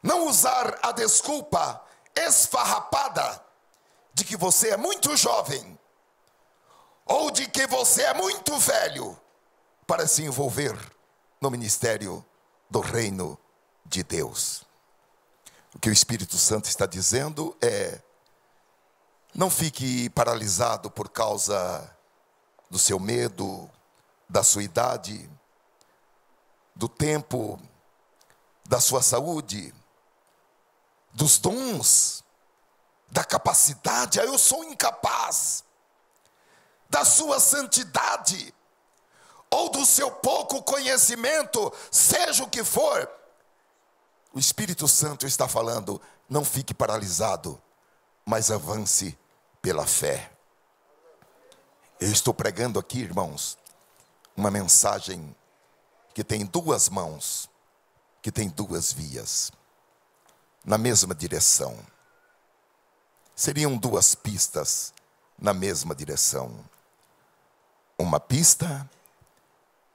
não usar a desculpa esfarrapada de que você é muito jovem ou de que você é muito velho para se envolver no ministério do reino de Deus. O que o Espírito Santo está dizendo é: não fique paralisado por causa do seu medo, da sua idade, do tempo, da sua saúde, dos dons, da capacidade. Eu sou incapaz. Da sua santidade, ou do seu pouco conhecimento, seja o que for. O Espírito Santo está falando: não fique paralisado, mas avance pela fé. Eu estou pregando aqui, irmãos, uma mensagem que tem 2 mãos, que tem 2 vias, na mesma direção. Seriam 2 pistas na mesma direção. Uma pista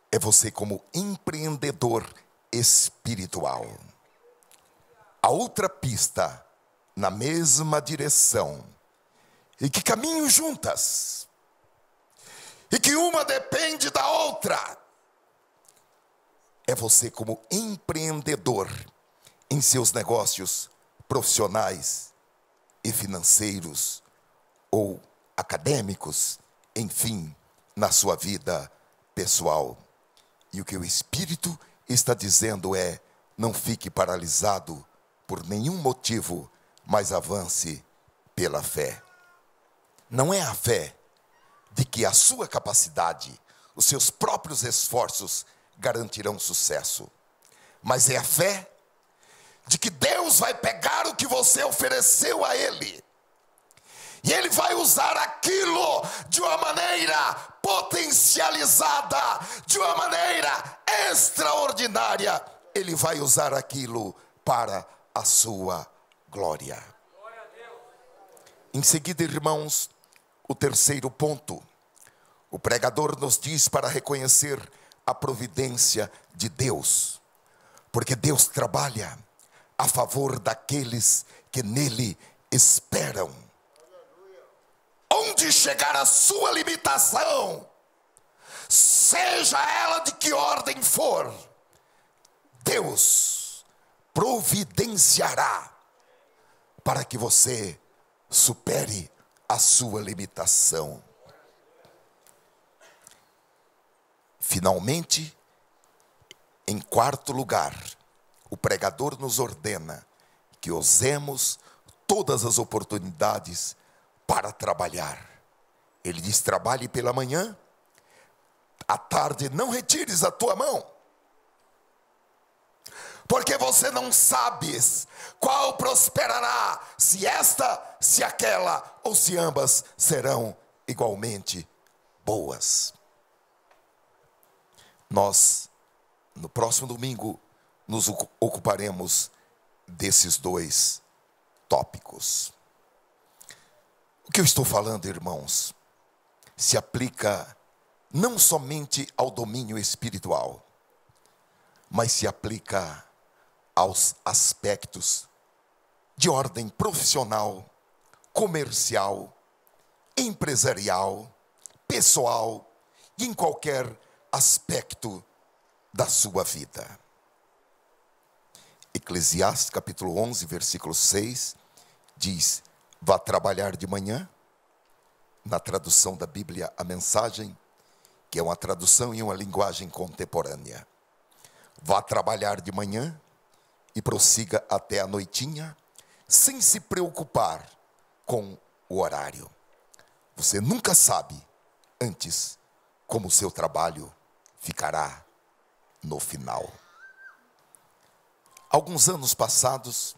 é você como empreendedor espiritual. A outra pista, na mesma direção, e que caminham juntas, e que uma depende da outra, é você como empreendedor em seus negócios profissionais e financeiros, ou acadêmicos, enfim, na sua vida pessoal. E o que o Espírito está dizendo é: não fique paralisado por nenhum motivo, mas avance pela fé. Não é a fé de que a sua capacidade, os seus próprios esforços garantirão sucesso, mas é a fé de que Deus vai pegar o que você ofereceu a Ele, e Ele vai usar aquilo de uma maneira potencializada, de uma maneira extraordinária. Ele vai usar aquilo para a sua glória. Em seguida, irmãos, o terceiro ponto. O pregador nos diz para reconhecer a providência de Deus, porque Deus trabalha a favor daqueles que nele esperam. Onde chegar a sua limitação, seja ela de que ordem for, Deus providenciará para que você supere a sua limitação. Finalmente, em quarto lugar, o pregador nos ordena que usemos todas as oportunidades para trabalhar. Ele diz: trabalhe pela manhã, à tarde não retires a tua mão, porque você não sabes qual prosperará, se esta, se aquela, ou se ambas serão igualmente boas. Nós, no próximo domingo, nos ocuparemos desses 2 tópicos. O que eu estou falando, irmãos, se aplica não somente ao domínio espiritual, mas se aplica aos aspectos de ordem profissional, comercial, empresarial, pessoal e em qualquer aspecto da sua vida. Eclesiastes capítulo 11, versículo 6, diz: vá trabalhar de manhã. Na tradução da Bíblia, a Mensagem, que é uma tradução em uma linguagem contemporânea. Vá trabalhar de manhã e prossiga até a noitinha, sem se preocupar com o horário. Você nunca sabe antes como o seu trabalho ficará no final. Alguns anos passados,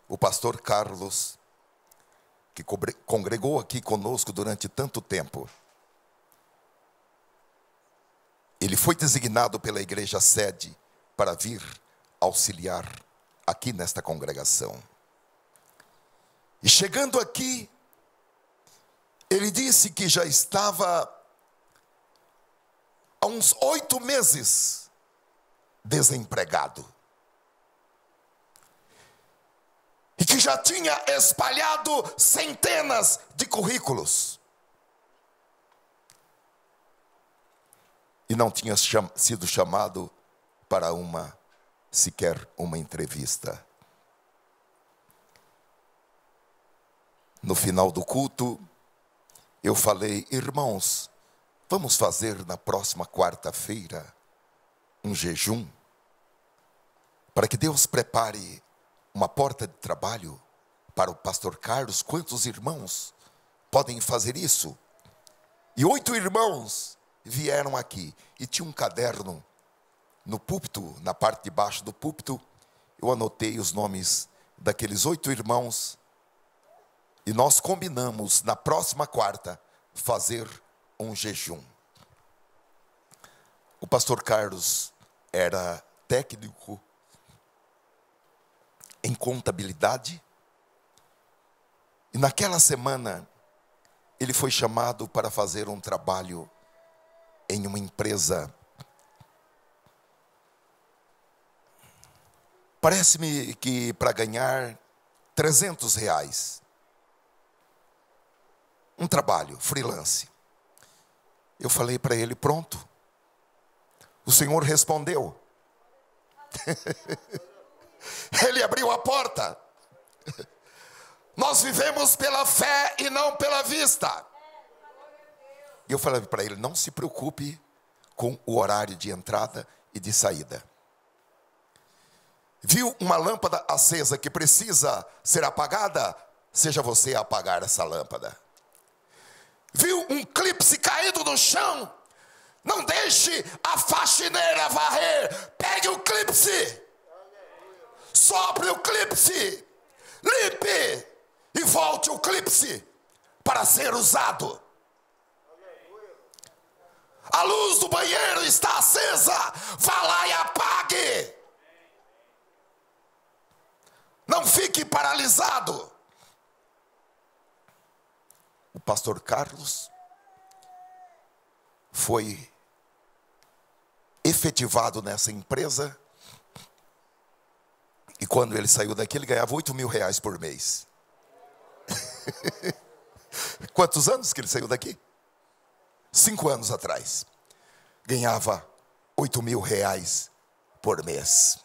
o pastor Carlos, que congregou aqui conosco durante tanto tempo, ele foi designado pela igreja sede para vir auxiliar aqui nesta congregação. E chegando aqui, ele disse que já estava há uns 8 meses desempregado. E que já tinha espalhado centenas de currículos. E não tinha sido chamado para sequer uma entrevista. No final do culto, eu falei: irmãos, vamos fazer na próxima quarta-feira um jejum, para que Deus prepare uma porta de trabalho para o pastor Carlos. Quantos irmãos podem fazer isso? E 8 irmãos vieram aqui, e tinha um caderno no púlpito, na parte de baixo do púlpito. Eu anotei os nomes daqueles 8 irmãos, e nós combinamos na próxima quarta fazer um jejum. O pastor Carlos era técnico em contabilidade, e naquela semana ele foi chamado para fazer um trabalho em uma empresa. Parece-me que para ganhar R$300. Um trabalho, freelance. Eu falei para ele: pronto. O Senhor respondeu. Ele abriu a porta. Nós vivemos pela fé e não pela vista. E eu falei para ele: não se preocupe com o horário de entrada e de saída. Viu uma lâmpada acesa que precisa ser apagada? Seja você a apagar essa lâmpada. Viu um clipe caído no chão? Não deixe a faxineira varrer. Pegue o clipe, sopre o clipe, limpe e volte o clipe para ser usado. A luz do banheiro está acesa, vá lá e apague. Não fique paralisado. O pastor Carlos foi efetivado nessa empresa, e quando ele saiu daqui, ele ganhava R$8.000 por mês. Quantos anos que ele saiu daqui? 5 anos atrás. Ganhava R$8.000 por mês.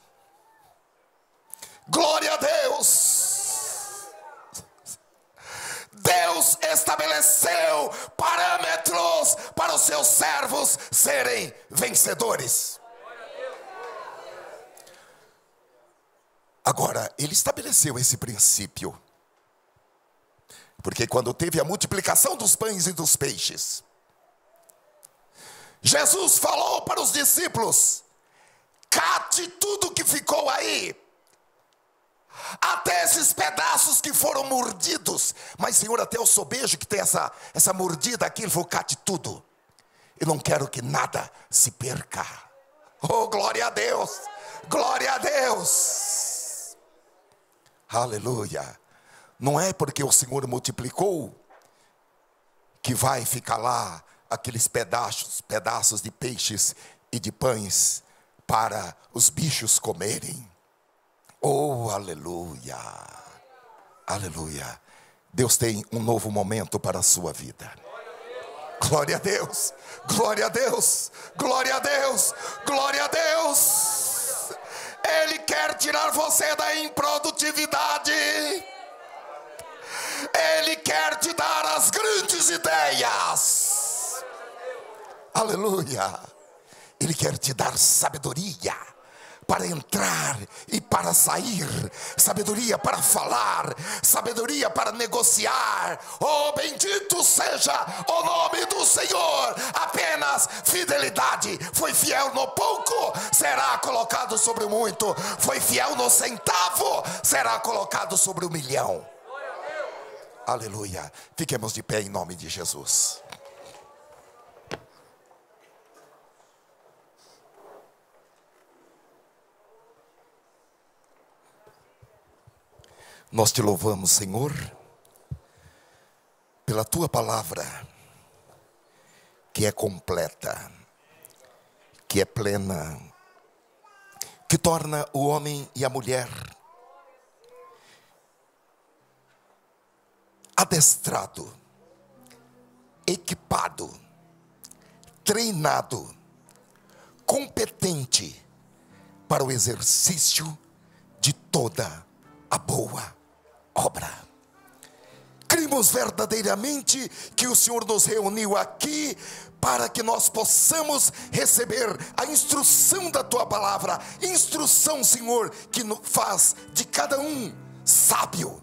Glória a Deus! Deus estabeleceu parâmetros para os seus servos serem vencedores. Agora, ele estabeleceu esse princípio, porque quando teve a multiplicação dos pães e dos peixes, Jesus falou para os discípulos: cate tudo que ficou aí, até esses pedaços que foram mordidos. Mas Senhor, até o sobejo que tem essa mordida aqui, ele falou: cate tudo. Eu não quero que nada se perca. Oh, glória a Deus, glória a Deus, aleluia. Não é porque o Senhor multiplicou que vai ficar lá aqueles pedaços de peixes e de pães para os bichos comerem. Oh, aleluia, aleluia. Deus tem um novo momento para a sua vida. Glória a Deus, glória a Deus, glória a Deus, glória a Deus. Ele quer tirar você da improdutividade. Ele quer te dar as grandes ideias. Aleluia. Ele quer te dar sabedoria para entrar e para sair, sabedoria para falar, sabedoria para negociar. Oh, bendito seja o nome do Senhor. Apenas fidelidade. Foi fiel no pouco, será colocado sobre o muito. Foi fiel no centavo, será colocado sobre o milhão. Aleluia. Fiquemos de pé em nome de Jesus. Nós te louvamos, Senhor, pela tua palavra, que é completa, que é plena, que torna o homem e a mulher adestrado, equipado, treinado, competente para o exercício de toda a boa obra. Cremos verdadeiramente que o Senhor nos reuniu aqui para que nós possamos receber a instrução da tua palavra. Instrução, Senhor, que faz de cada um sábio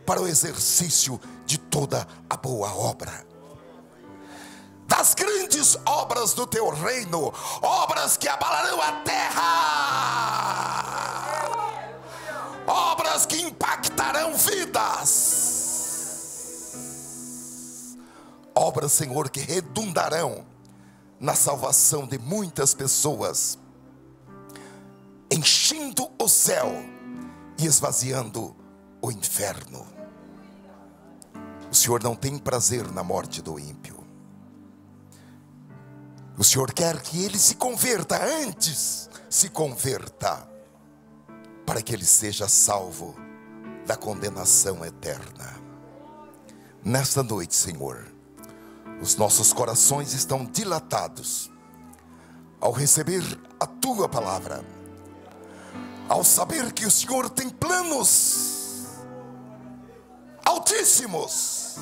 para o exercício de toda a boa obra. Das grandes obras do teu reino, obras que abalarão a terra, obras que impactarão vidas, obras, Senhor, que redundarão na salvação de muitas pessoas, enchendo o céu e esvaziando o inferno. O Senhor não tem prazer na morte do ímpio. O Senhor quer que ele se converta, antes se converta, para que ele seja salvo da condenação eterna. Nesta noite, Senhor, os nossos corações estão dilatados ao receber a tua palavra, ao saber que o Senhor tem planos altíssimos,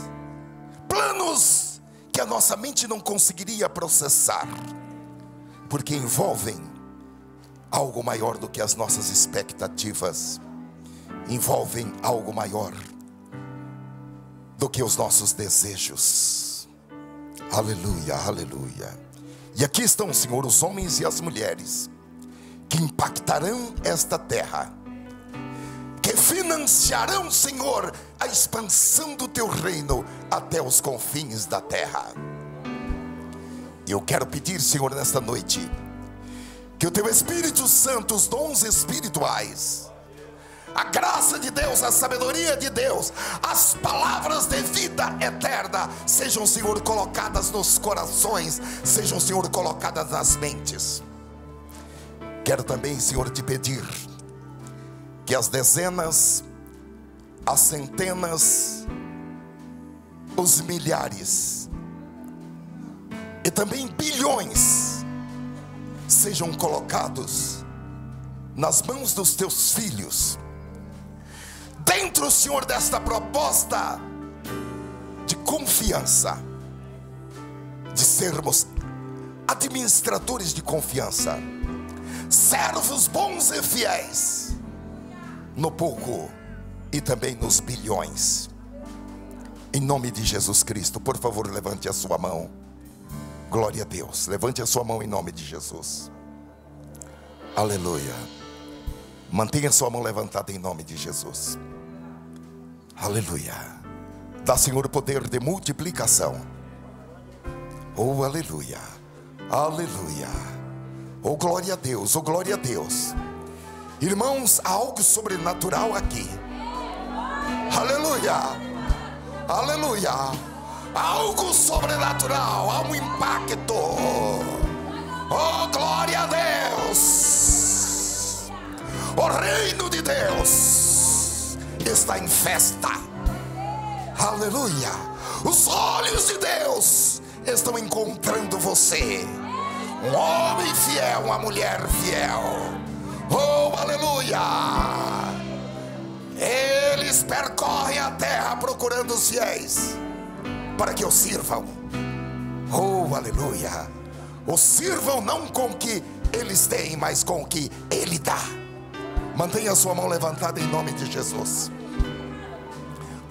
planos que a nossa mente não conseguiria processar, porque envolvem algo maior do que as nossas expectativas, envolvem algo maior do que os nossos desejos. Aleluia, aleluia. E aqui estão, Senhor, os homens e as mulheres que impactarão esta terra, que financiarão, Senhor, a expansão do teu reino até os confins da terra. E eu quero pedir, Senhor, nesta noite, que o teu Espírito Santo, os dons espirituais, a graça de Deus, a sabedoria de Deus, as palavras de vida eterna, sejam, Senhor, colocadas nos corações, sejam, Senhor, colocadas nas mentes. Quero também, Senhor, te pedir que as dezenas, as centenas, os milhares e também bilhões sejam colocados nas mãos dos teus filhos, dentro, Senhor, desta proposta de confiança, de sermos administradores de confiança, servos bons e fiéis, no pouco e também nos bilhões. Em nome de Jesus Cristo, por favor, levante a sua mão. Glória a Deus. Levante a sua mão em nome de Jesus. Aleluia. Mantenha a sua mão levantada em nome de Jesus. Aleluia. Dá, Senhor, o poder de multiplicação. Oh, aleluia. Aleluia. Oh, glória a Deus. Oh, glória a Deus. Irmãos, há algo sobrenatural aqui. Aleluia. Aleluia. Algo sobrenatural, há um impacto. Oh, glória a Deus. O reino de Deus está em festa. Aleluia. Os olhos de Deus estão encontrando você, um homem fiel, uma mulher fiel. Oh, aleluia. Eles percorrem a terra procurando os fiéis para que o sirvam. Oh, aleluia. O sirvam não com o que eles têm, mas com o que Ele dá. Mantenha a sua mão levantada em nome de Jesus.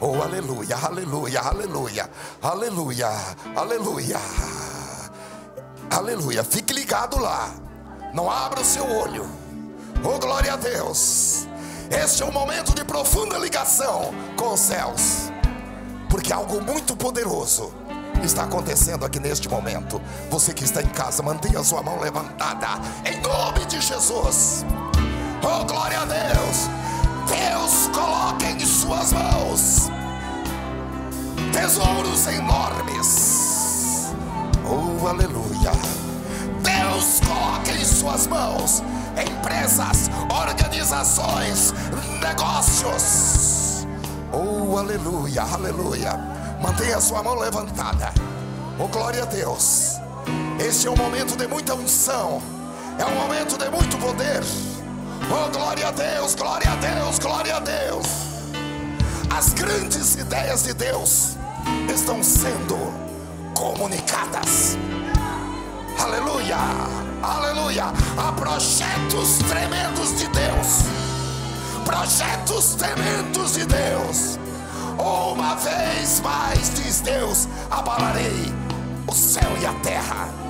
Oh, aleluia, aleluia, aleluia, aleluia, aleluia, aleluia. Fique ligado lá, não abra o seu olho. Oh, glória a Deus. Este é um momento de profunda ligação com os céus, porque algo muito poderoso está acontecendo aqui neste momento. Você que está em casa, mantenha a sua mão levantada em nome de Jesus. Oh, glória a Deus. Deus coloca em suas mãos tesouros enormes. Oh, aleluia. Deus coloca em suas mãos empresas, organizações, negócios. Oh, aleluia, aleluia. Mantenha a sua mão levantada. Oh, glória a Deus. Este é um momento de muita unção, é um momento de muito poder. Oh, glória a Deus, glória a Deus, glória a Deus. As grandes ideias de Deus estão sendo comunicadas. Aleluia, aleluia. Há projetos tremendos de Deus, projetos tremendos de Deus. Uma vez mais, diz Deus, abalarei o céu e a terra.